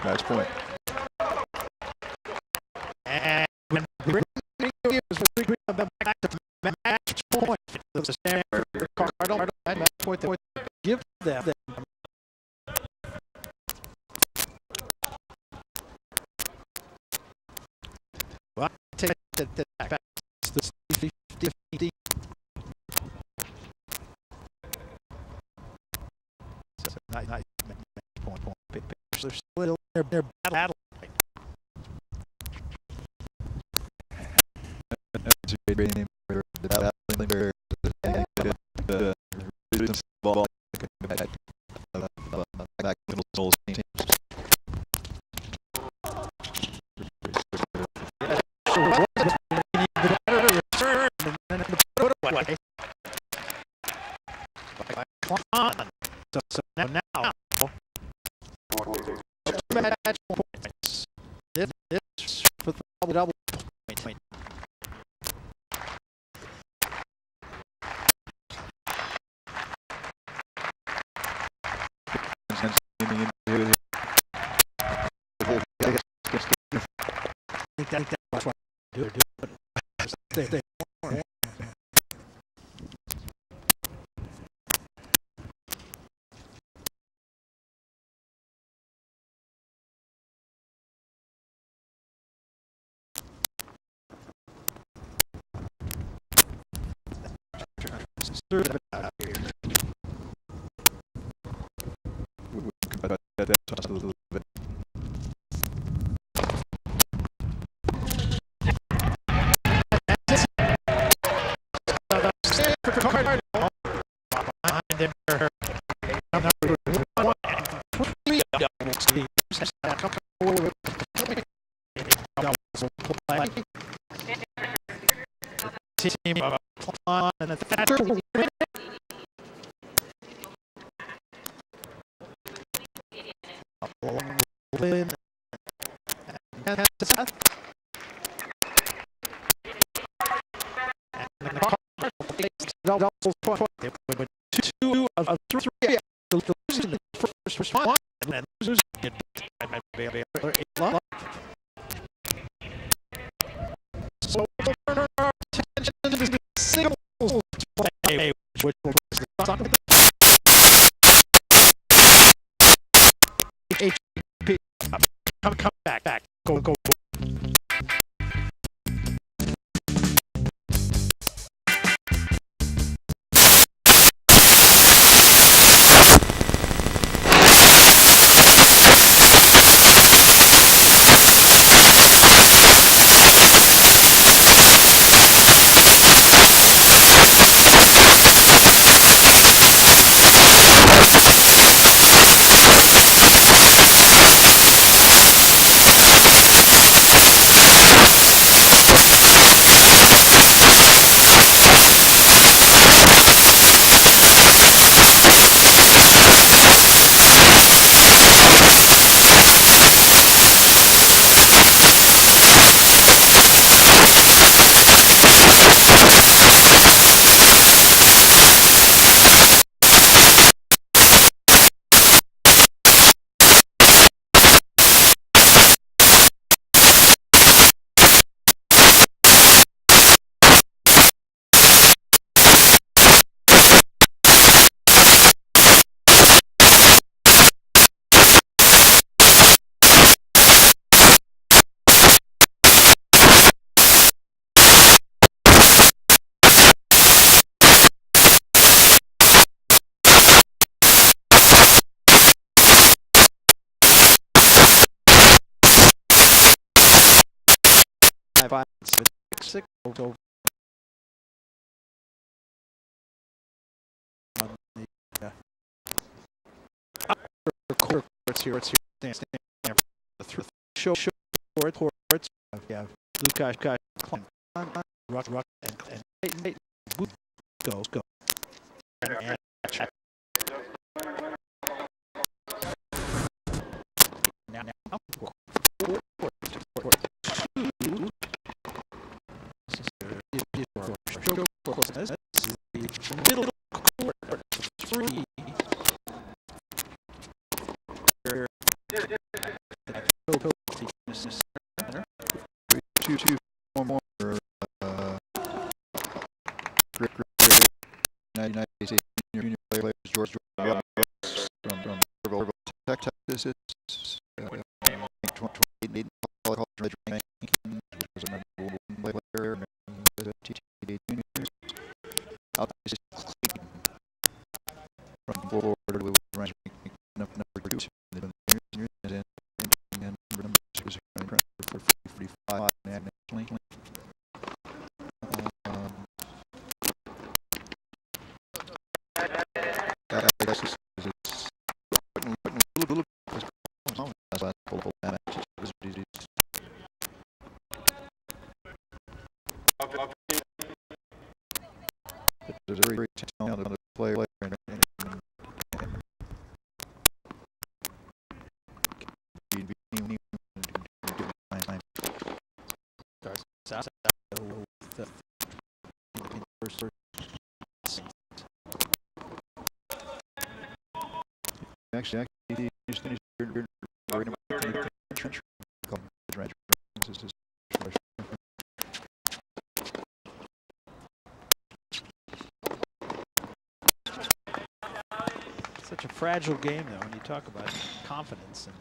Match point. And when the back to match point, the Stanford Cardinal match point that would give them. Well, take that back. It's the 50. Nice point. They're still in their battle. That's a great name for the battle. Ball back middle soul team. So now match points. This for the double point. I think that's what they're doing. Team of Klein and the Thatcher will win. Two of three losing the first response and losers get Baylor 8 So turn our attention to the singles play, which will HP. Come back. Go. Go on the upper courts here. Stand through short courts. Yeah, Lucas Klein, Rux, and go. And now. Middle court 3. this is 28 college ranking, was a number one player, TTA juniors. Out from Florida, was ranked number 2 in the juniors, and number 6 was for 45 nationally. There's a very talented player. Actually, such a fragile game, though, when you talk about confidence, and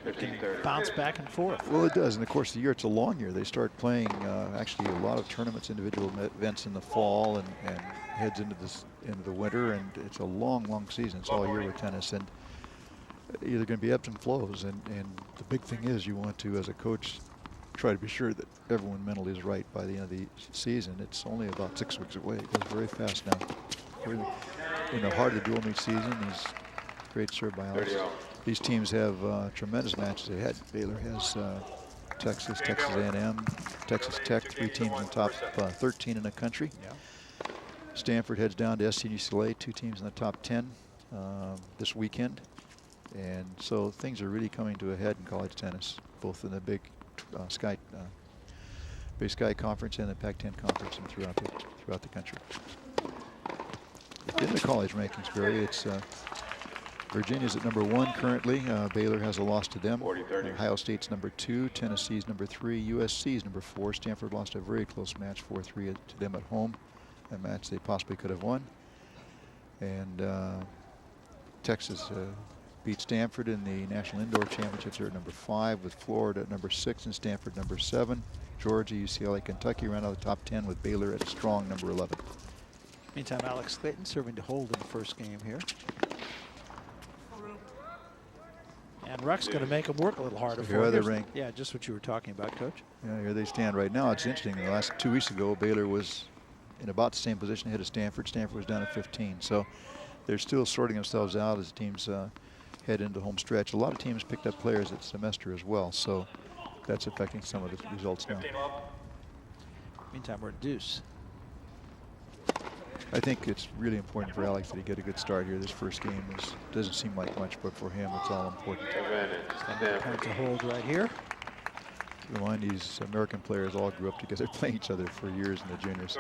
it can bounce back and forth. Well, it does. And of course, the year, it's a long year. They start playing actually a lot of tournaments, individual events in the fall, and heads into the winter, and it's a long season. It's all year with tennis, and either going to be ebbs and flows. And the big thing is, you want to, as a coach, try to be sure that everyone mentally is right by the end of the season. It's only about 6 weeks away. It goes very fast now. We're in the heart of the dual meet season. These great serve by Alex. These teams have tremendous matches ahead. Baylor has Texas, Texas A&M, Texas Tech, 3 teams in the top 13 in the country. Yeah. Stanford heads down to SC and UCLA, 2 teams in the top 10 this weekend. And so things are really coming to a head in college tennis, both in the Big Sky Conference and the Pac-10 Conference, and throughout the country. In the college rankings, Barry, it's Virginia's at number 1 currently. Baylor has a loss to them. Ohio State's number 2. Tennessee's number 3. USC's number 4. Stanford lost a very close match, 4-3 to them at home, a match they possibly could have won. And Texas beat Stanford in the National Indoor Championships. They're at number 5, with Florida at number 6 and Stanford number 7. Georgia, UCLA, Kentucky ran out of the top 10, with Baylor at a strong number 11. Meantime, Alex Clayton serving to hold in the first game here. And Rux going to make him work a little harder. Here are they ranked. Yeah, just what you were talking about, Coach. Yeah, here they stand right now. It's interesting. The last 2 weeks ago, Baylor was in about the same position ahead of Stanford. Stanford was down at 15. So they're still sorting themselves out as teams head into the home stretch. A lot of teams picked up players at semester as well. So that's affecting some of the results now. Meantime, we're at deuce. I think it's really important for Alex that he get a good start here. This first game doesn't seem like much, but for him, it's all important. Point to hold right here. Remind these American players all grew up together, playing each other for years in the juniors.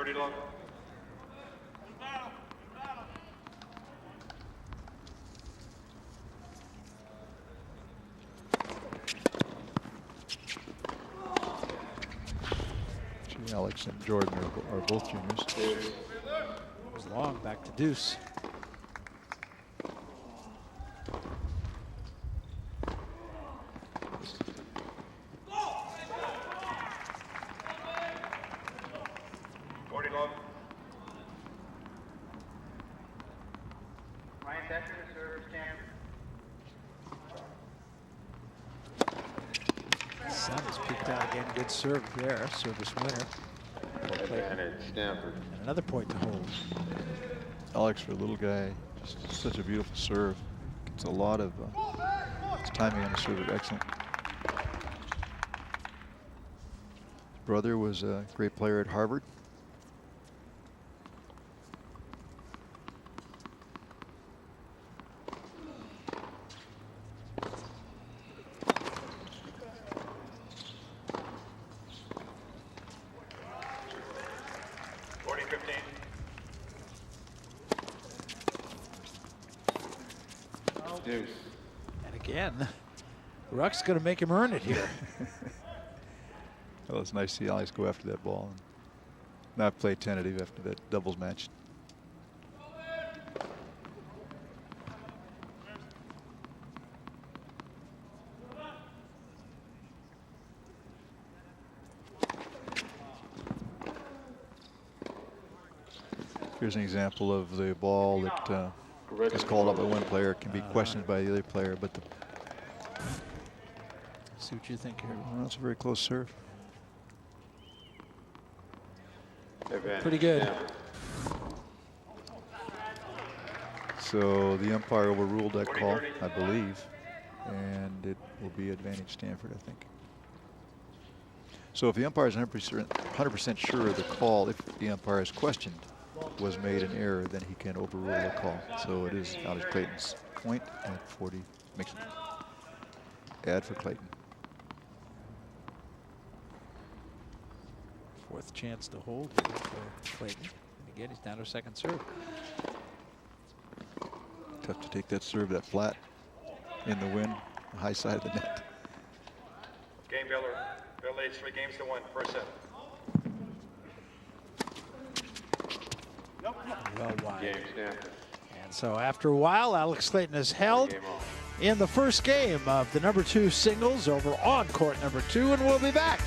Alex and Jordan are both juniors. It was long, back to deuce. Sun has peeked out again. Good serve there. Service winner. Stanford. And another point to hold. Alex, for a little guy, just such a beautiful serve. Gets a lot of his timing on the serve is excellent. His brother was a great player at Harvard. And again, Rux going to make him earn it here. Well, it's nice to see Alex go after that ball and not play tentative after that doubles match. Here's an example of the ball that is called up by one player, can be questioned by the other player, but see what you think here. well, that's a very close serve. Pretty good. So the umpire overruled that call, I believe, and it will be advantage Stanford, I think. So if the umpire is 100% sure of the call, if the umpire's questioned was made an error, then he can overrule the call. So it is Alex Clayton's point at 40. Makes it add for Clayton. Fourth chance to hold for Clayton. And again, he's down to second serve. Tough to take that serve that flat in the wind, the high side of the net. Game Baylor. Baylor leads 3-1, first set. Well wide. Game Stanford. And so after a while, Alex Clayton is held in the first game of the #2 singles over on court #2, and we'll be back.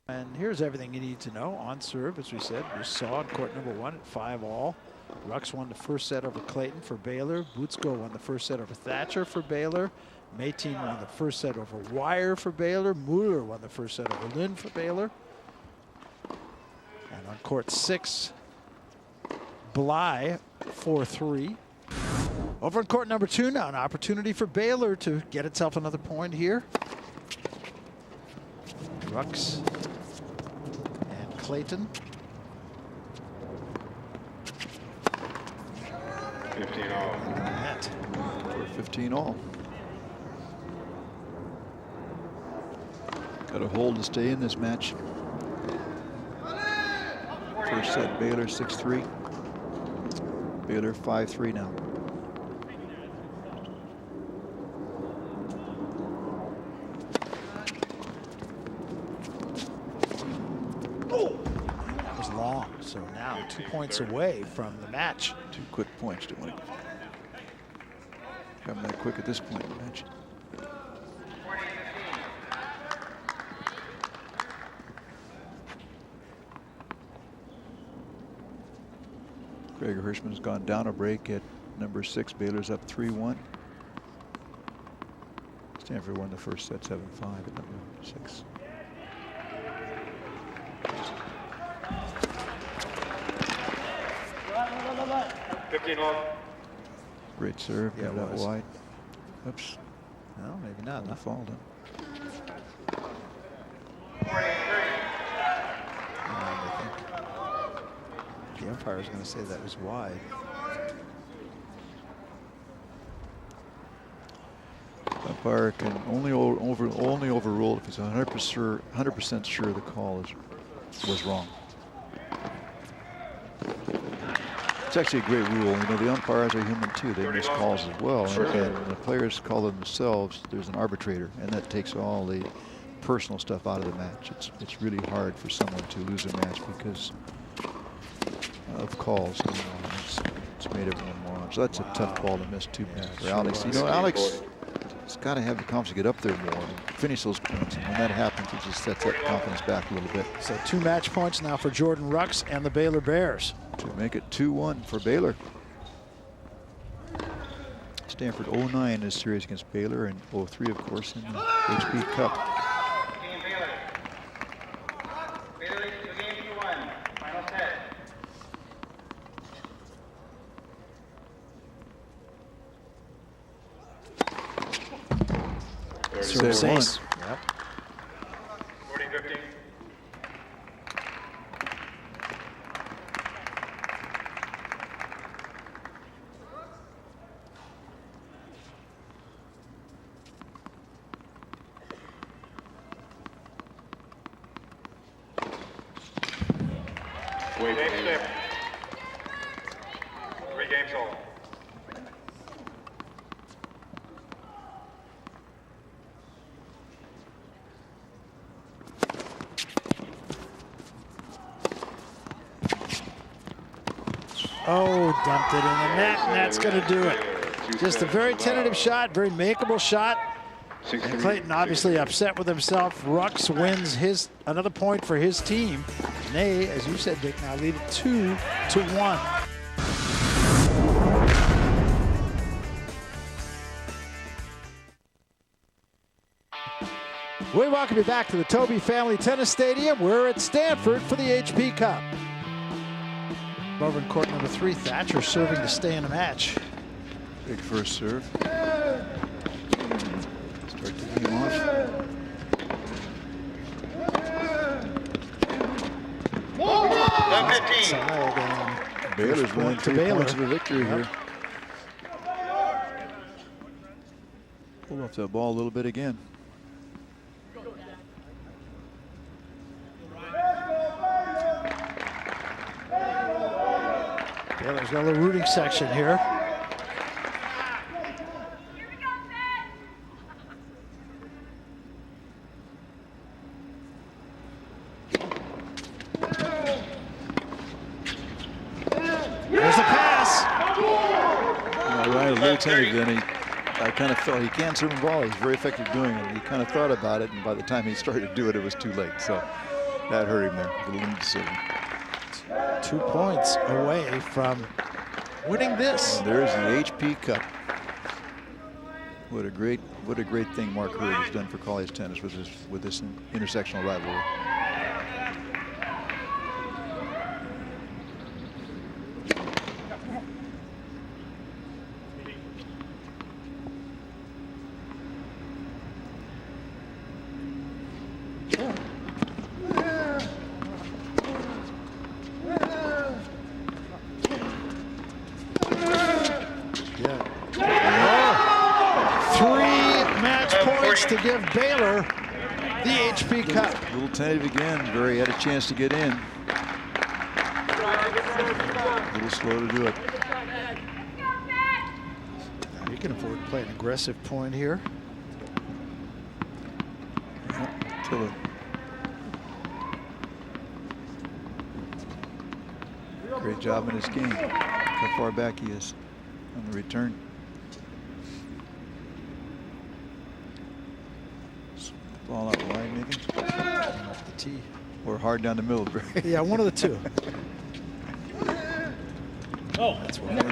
And here's everything you need to know on serve, as we said. We saw on court #1 at 5-all. Rux won the first set over Clayton for Baylor. Butzko won the first set over Thatcher for Baylor. Mayteen won the first set over Wire for Baylor. Mueller won the first set over Lynn for Baylor. And on court 6, Bly 4-3. Over on court #2 now, an opportunity for Baylor to get itself another point here. Rux and Clayton. 15-all. Net. 15-all. Got a hold to stay in this match. First set, Baylor 6-3. Baylor 5-3 now. That was long, so now 2 points away from the match. 2 quick points. Don't want to have them that quick at this point in the match. Gregor Hirschman's gone down a break at #6. Baylor's up 3-1. Stanford won the first set 7-5 at #6. Great serve. Yeah, Got it out was. wide. Oops. No, maybe not. The fall down. The umpire is going to say that was wide. Umpire can only overrule if he's 100% sure the call was wrong. It's actually a great rule. You know, the umpires are human too. They miss calls as well. And when the players call themselves, there's an arbitrator, and that takes all the personal stuff out of the match. It's really hard for someone to lose a match because of calls. You know, it's made everyone moron. So that's a tough ball to miss too bad for Alex. You know, Alex has got to have the confidence to get up there more and finish those points. And when that happens, it just sets that confidence back a little bit. So 2 match points now for Jordan Rux and the Baylor Bears. To make it 2-1 for Baylor. Stanford 0-9 in this series against Baylor, and 0-3, of course, in the HP Cup. Baylor leads 2-1, final set. Service ace. Yep. 14-15. Wait, Game six. 3 games all. Oh, dumped it in the net, and that's going to do it. Just a very tentative shot, very makeable shot. And Clayton obviously upset with himself. Rux wins another point for his team. And they, as you said, Dick, now lead it 2-1. We welcome you back to the Toby Family Tennis Stadium. We're at Stanford for the HP Cup. Over in court number 3, Thatcher serving to stay in the match. Big first serve. Start the game off. Baylor's won 3 points of a victory here. Pull off that ball a little bit again. Baylor's got a little rooting section here. There's the pass. All right, a little tentative. Then I kind of felt he can serve the ball. He's very effective doing it. He kind of thought about it, and by the time he started to do it, it was too late. So that hurt him there. A little indecision. 2 points away from winning this. And there's the HP Cup. What a great thing Mark Hurd has done for college tennis with this intersectional rivalry. To give Baylor the HP Cup. A little tentative again. Very had a chance to get in. A little slow to do it. Now you can afford to play an aggressive point here. Tilla. Great job in his game. How far back he is on the return. Ball out wide, maybe. Off the tee. Or hard down the middle. Yeah, one of the two. Oh, that's right. 15,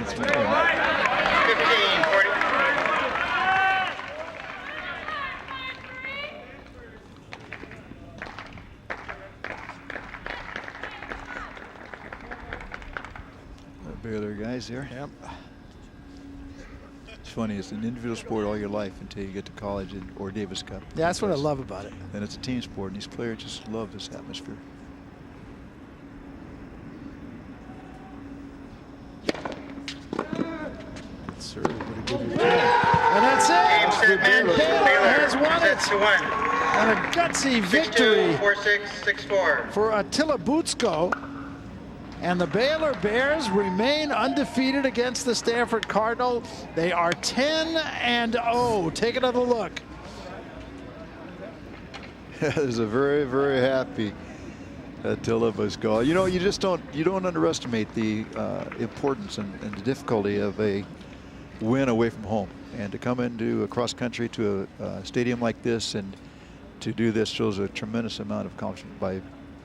40. Baylor guys here. Yep. It's funny, it's an individual sport all your life until you get to college or Davis Cup. Yeah, that's what I love about it. And it's a team sport, and these players just love this atmosphere. Serve, and that's it. Baylor has won it. And a gutsy victory 4-6, 6-4 for Attila Butsko. And the Baylor Bears remain undefeated against the Stanford Cardinal. They are 10-0. Take another look. There's a very, very happy Attila Butsko. You know, you don't underestimate the importance and the difficulty of a win away from home. And to come into a cross country to a stadium like this and to do this shows a tremendous amount of accomplishment by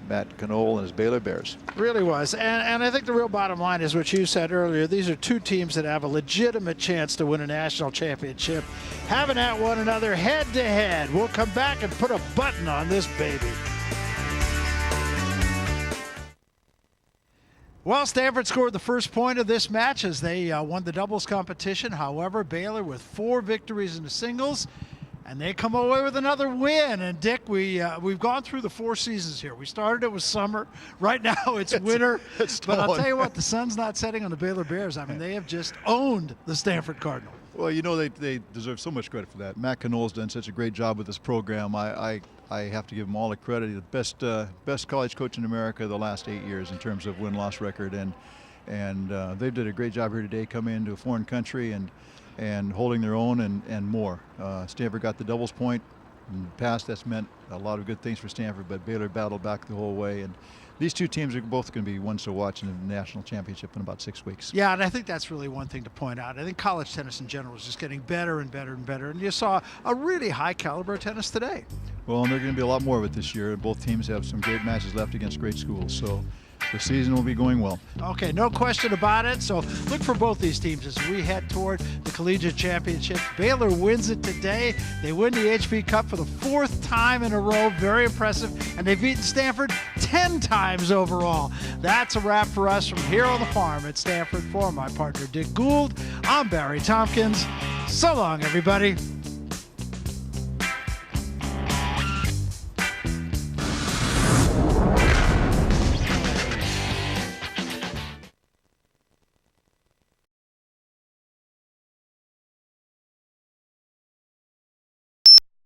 Matt Knoll and his Baylor Bears. Really was. And I think the real bottom line is what you said earlier. These are two teams that have a legitimate chance to win a national championship, having at one another head to head. We'll come back and put a button on this baby. Well, Stanford scored the first point of this match as they won the doubles competition. However, Baylor with 4 victories in the singles, and they come away with another win. And Dick, we've gone through the 4 seasons here. We started it with summer. Right now it's winter. But I'll tell you what, the sun's not setting on the Baylor Bears. I mean, they have just owned the Stanford Cardinal. Well, you know, they deserve so much credit for that. Matt Knoll's done such a great job with this program. I have to give him all the credit. He's the best college coach in America the last 8 years in terms of win-loss record. And they did a great job here today, coming into a foreign country and holding their own and more. Stanford got the doubles point, In the past, that's meant a lot of good things for Stanford, but Baylor battled back the whole way. And these two teams are both going to be ones to watch in the national championship in about 6 weeks. Yeah, and I think that's really one thing to point out. I think college tennis in general is just getting better and better and better. And you saw a really high caliber tennis today. Well, and there's going to be a lot more of it this year. Both teams have some great matches left against great schools. So the season will be going well. Okay, no question about it. So look for both these teams as we head toward the collegiate championship. Baylor wins it today. They win the HP Cup for the 4th time in a row. Very impressive. And they've beaten Stanford 10 times overall. That's a wrap for us from here on the farm at Stanford. For my partner Dick Gould, I'm Barry Tompkins. So long, everybody.